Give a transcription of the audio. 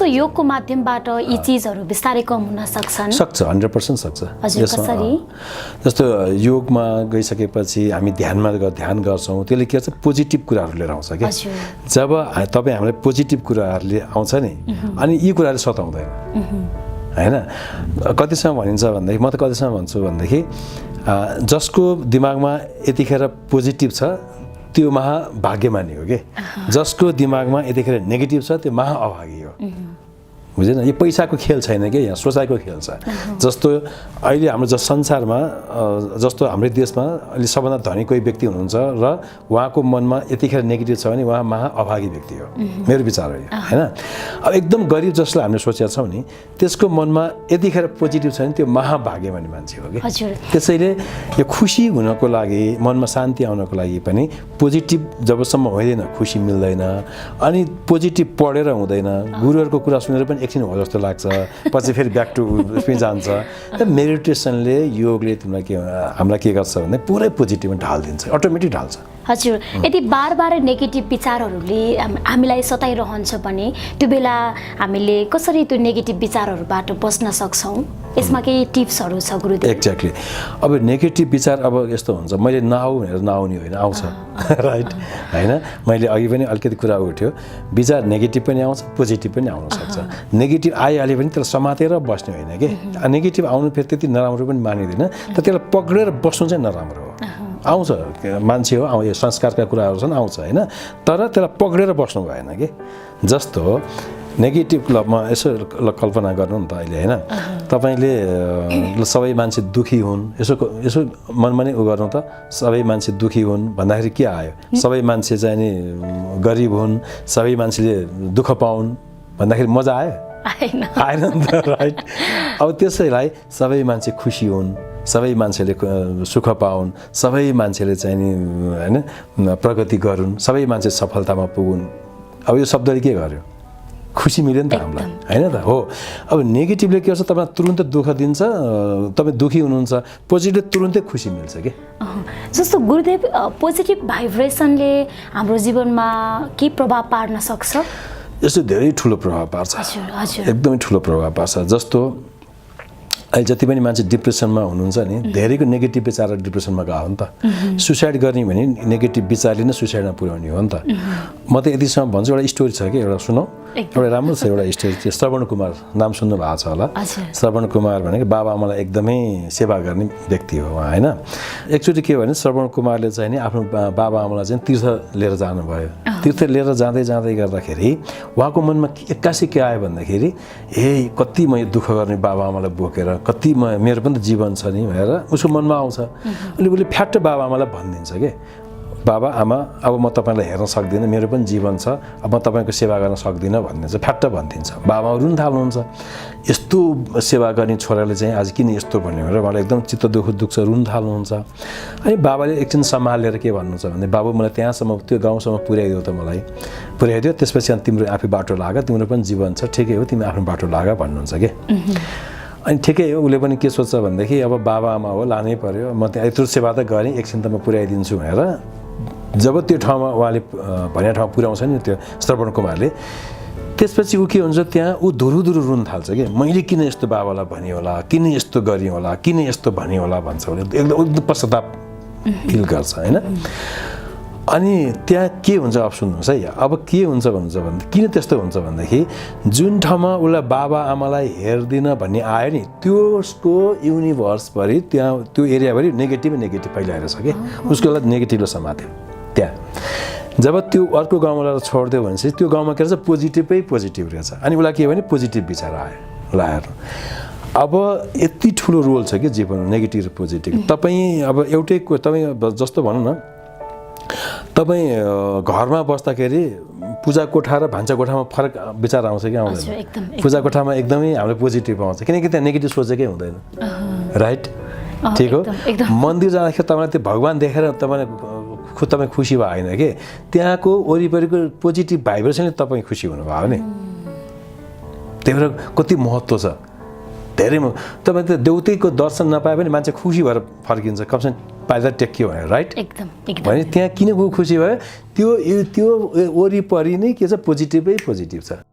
त योगको माध्यमबाट यी चीजहरू बिस्तारै कम हुन सक्छन्? सक्छ, 100% सक्छ। हजुर, कसरी? जस्तो योगमा गइसकेपछि हामी ध्यान गर्छौँ, त्यसले के गर्छ पोजिटिभ कुराहरू लिएर आउँछ क्या। जब तपाईँ हामीलाई पोजिटिभ कुराहरूले आउँछ नि अनि यी कुराहरूले सताउँदैन होइन। कतिसम्म भनिन्छ भन्दाखेरि, म त कतिसम्म भन्छु भन्दाखेरि जसको दिमागमा यतिखेर पोजिटिभ छ त्यो महाभाग्यमानी हो कि जसको दिमागमा यतिखेर नेगेटिभ छ त्यो महाअभागी हो। बुझेन? यो पैसाको खेल छैन कि, यहाँ सोचाइको खेल छ। जस्तो अहिले हाम्रो संसारमा जस्तो हाम्रो देशमा अहिले सबभन्दा धनी कोही व्यक्ति हुनुहुन्छ र उहाँको मनमा यतिखेर नेगेटिभ छ भने उहाँ महाअभागी व्यक्ति हो, मेरो विचार हो होइन। अब एकदम गरिब जसलाई हामीले सोचेका छौँ नि त्यसको मनमा यतिखेर पोजिटिभ छ भने त्यो महाभाग्यमानी मान्छे हो कि। त्यसैले यो खुसी हुनको लागि, मनमा शान्ति आउनको लागि पनि पोजिटिभ जबसम्म हुँदैन खुसी मिल्दैन। अनि पोजिटिभ पढेर हुँदैन, गुरुहरूको कुरा सुनेर पनि एकछिन हो जस्तो लाग्छ, पछि फेरि ब्याक टु उसमै जान्छ। मेडिटेसनले, योगले तिमीलाई के हामीलाई के गर्छ भने पुरै पोजिटिभमा ढालिदिन्छ, अटोमेटिक ढाल्छ। हजुर, यदि बार नेगेटिभ विचारहरूले हामीलाई सताइरहन्छ भने त्यो बेला हामीले कसरी त्यो नेगेटिभ विचारहरूबाट बच्न सक्छौँ? यसमा केही टिप्सहरू छ गुरुदेव? एक्ज्याक्टली। अब नेगेटिभ विचार अब यस्तो हुन्छ, मैले नआऊ भनेर नआउने होइन, आउँछ राइट होइन। मैले अघि पनि अलिकति कुरा उठ्यो, विचार नेगेटिभ पनि आउँछ, पोजिटिभ पनि आउन सक्छ। नेगेटिभ आइहाल्यो भने त्यसलाई समातेर बस्ने होइन कि। नेगेटिभ आउनु फेरि त्यति नराम्रो पनि मानिँदैन, तर त्यसलाई पक्रेर बस्नु चाहिँ नराम्रो हो। आउँछ, मान्छे हो, यो संस्कारका कुराहरू छन्, आउँछ होइन, तर त्यसलाई पक्रेर बस्नु भएन कि। जस्तो नेगेटिभ क्लबमा यसो कल्पना गर्नु नि त अहिले होइन, तपाईँले सबै मान्छे दुखी हुन्, यसो मनमा नै उ गर्नु त, सबै मान्छे दुखी हुन् भन्दाखेरि के आयो? सबै मान्छे चाहिँ नि गरिब हुन्, सबै मान्छेले दुःख पाउन् भन्दाखेरि मजा आयो? आएन नि त, राइट। अब त्यसैलाई सबै मान्छे खुसी हुन्, सबै मान्छेले सुख पाउन्, सबै मान्छेले चाहिँ नि होइन प्रगति गरून्, सबै मान्छे सफलतामा पुगुन्। अब यो शब्दले के गर्यो? खुसी मिल्यो नि त हामीलाई होइन त हो। अब नेगेटिभले के गर्छ, तपाईँलाई तुरुन्तै दुःख दिन्छ, तपाईँ दुःखी हुनुहुन्छ, पोजिटिभले तुरुन्तै खुसी मिल्छ कि। जस्तो गुरुदेव, पोजिटिभ भाइब्रेसनले हाम्रो जीवनमा के प्रभाव पार्न सक्छ? यस्तो धेरै ठुलो प्रभाव पार्छ, एकदमै ठुलो प्रभाव पार्छ। जस्तो अहिले जति पनि मान्छे डिप्रेसनमा हुनुहुन्छ नि, धेरैको नेगेटिभ विचार डिप्रेसनमा गयो नि त। सुसाइड गर्ने भने नेगेटिभ विचारले नै सुसाइडमा पुर्याउने हो नि त। म त यतिसम्म भन्छु, एउटा स्टोरी छ कि, एउटा सुनौ, एउटा राम्रो छ एउटा स्टोरी चाहिँ। श्रवण कुमार नाम सुन्नु भएको छ होला। श्रवण कुमार भनेको बाबा आमालाई एकदमै सेवा गर्ने व्यक्ति हो उहाँ होइन। एकचोटि के भने श्रवण कुमारले चाहिँ नि आफ्नो बाबा आमालाई चाहिँ तीर्थ लिएर जानुभयो। तीर्थ लिएर जाँदै गर्दाखेरि उहाँको मनमा एक्कासी के आयो भन्दाखेरि, ए कति म दुःख गर्ने बाबा आमालाई बोकेर, कति मेरो पनि त जीवन छ नि भनेर उसको मनमा आउँछ। अनि उसले फ्याट्ट बाबा आमालाई भनिदिन्छ कि, बाबा आमा अब म तपाईँलाई हेर्न सक्दिनँ, मेरो पनि जीवन छ, अब म तपाईँको सेवा गर्न सक्दिनँ भनिदिन्छ, फ्याट्ट भनिदिन्छ। बाबा रुन थाल्नुहुन्छ, यस्तो सेवा गर्ने छोराले चाहिँ आज किन यस्तो भन्यो भनेर उहाँलाई एकदम चित्त दुख्छ, रुन थाल्नुहुन्छ। अनि बाबाले एकछिन सम्हालेर के भन्नुहुन्छ भने, बाबु मलाई त्यहाँसम्म त्यो गाउँसम्म पुर्याइदियो त, मलाई पुर्याइदियो, त्यसपछि अनि तिम्रो आफै बाटो लाग, तिम्रो पनि जीवन छ, ठिकै हो, तिमी आफ्नो बाटो लाग भन्नुहुन्छ कि। अनि ठिकै हो, उसले पनि के सोच्छ भनेदेखि, अब बाबा आमा हो, लानै पर्यो, म त्यहाँ यत्रो सेवा त गरेँ, एकछिन त म पुर्याइदिन्छु भनेर जब त्यो ठाउँमा उहाँले भनेको ठाउँमा पुर्याउँछ नि त्यो श्रवण कुमारले, त्यसपछि ऊ के हुन्छ, त्यहाँ ऊ धुरुधुरु रुन थाल्छ कि, मैले किन यस्तो बाबालाई भने होला, किन यस्तो गरेँ होला, किन यस्तो भने होला भन्छ उसले, एकदम पश्चाताप फिल गर्छ होइन। अनि त्यहाँ के हुन्छ अब सुन्नुहोस् है, अब के हुन्छ भने किन त्यस्तो हुन्छ भनेदेखि, जुन ठाउँमा उसलाई बाबा आमालाई हेर्दिन भन्ने आयो नि, त्यसको युनिभर्सभरि त्यहाँ त्यो एरियाभरि नेगेटिभ फैलाएर छ कि, उसको लागि नेगेटिभले समात्यो त्यहाँ। जब त्यो अर्को गाउँमा लगेर छोडिदियो भनेपछि त्यो गाउँमा के रहेछ, पोजिटिभ रहेछ। अनि उसलाई के भने पोजिटिभ विचार आयो लाएर। अब यति ठुलो रोल छ कि जीवनमा नेगेटिभ र पोजिटिभ। तपाईँ अब एउटै तपाईँ जस्तो भनौँ न, तपाईँ घरमा बस्दाखेरि पूजा कोठा र भान्सा कोठामा फरक विचार आउँछ कि आउँदैन? पूजा कोठामा एकदमै हामीलाई पोजिटिभ आउँछ, किनकि त्यहाँ नेगेटिभ सोचेकै हुँदैन, राइट? ठिक हो। मन्दिर जाँदाखेरि तपाईँलाई त्यो भगवान् देखेर तपाईँ खुसी भयो होइन कि, त्यहाँको वरिपरिको पोजिटिभ भाइब्रेसनले तपाईँ खुसी हुनुभयो नि। त्यही भएर कति महत्त्व छ धेरै। तपाईँ त देउतैको दर्शन नपाए पनि मान्छे खुसी भएर फर्किन्छ, कमसेकम पाइदा टेक्यो भनेर, राइट? भने त्यहाँ किन खुसी भयो, त्यो वरिपरि नै के छ, पोजिटिभ छ।